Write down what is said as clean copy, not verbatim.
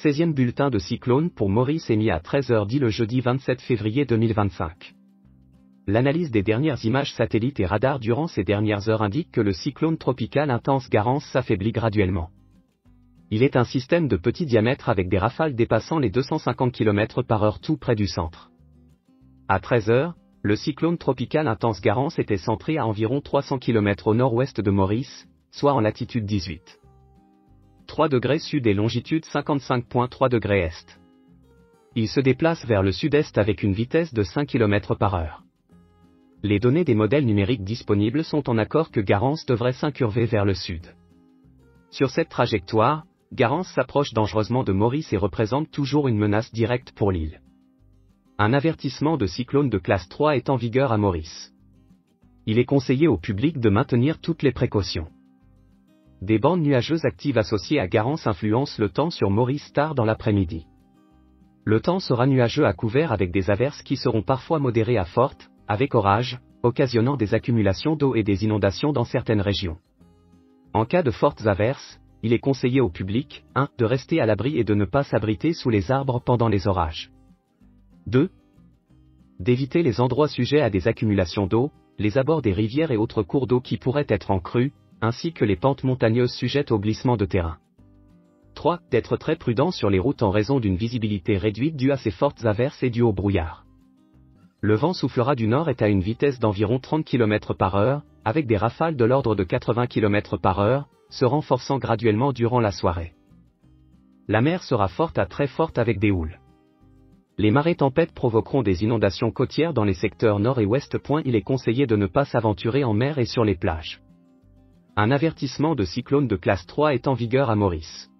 16e bulletin de cyclone pour Maurice émis à 13h10 le jeudi 27 février 2025. L'analyse des dernières images satellites et radars durant ces dernières heures indique que le cyclone tropical intense Garance s'affaiblit graduellement. Il est un système de petit diamètre avec des rafales dépassant les 250 km/h tout près du centre. À 13h, le cyclone tropical intense Garance était centré à environ 300 km au nord-ouest de Maurice, soit en latitude 18,3 degrés sud et longitude 55,3 degrés est. Il se déplace vers le sud-est avec une vitesse de 5 km/h. Les données des modèles numériques disponibles sont en accord que Garance devrait s'incurver vers le sud. Sur cette trajectoire, Garance s'approche dangereusement de Maurice et représente toujours une menace directe pour l'île. Un avertissement de cyclone de classe 3 est en vigueur à Maurice. Il est conseillé au public de maintenir toutes les précautions. Des bandes nuageuses actives associées à Garance influencent le temps sur Maurice tard dans l'après-midi. Le temps sera nuageux à couvert avec des averses qui seront parfois modérées à fortes, avec orages, occasionnant des accumulations d'eau et des inondations dans certaines régions. En cas de fortes averses, il est conseillé au public, 1. De rester à l'abri et de ne pas s'abriter sous les arbres pendant les orages. 2. D'éviter les endroits sujets à des accumulations d'eau, les abords des rivières et autres cours d'eau qui pourraient être en crue, ainsi que les pentes montagneuses sujettes au glissement de terrain. 3. D'être très prudent sur les routes en raison d'une visibilité réduite due à ces fortes averses et due au brouillard. Le vent soufflera du nord et à une vitesse d'environ 30 km/h, avec des rafales de l'ordre de 80 km/h, se renforçant graduellement durant la soirée. La mer sera forte à très forte avec des houles. Les marées tempêtes provoqueront des inondations côtières dans les secteurs nord et ouest. Il est conseillé de ne pas s'aventurer en mer et sur les plages. Un avertissement de cyclone de classe 3 est en vigueur à Maurice.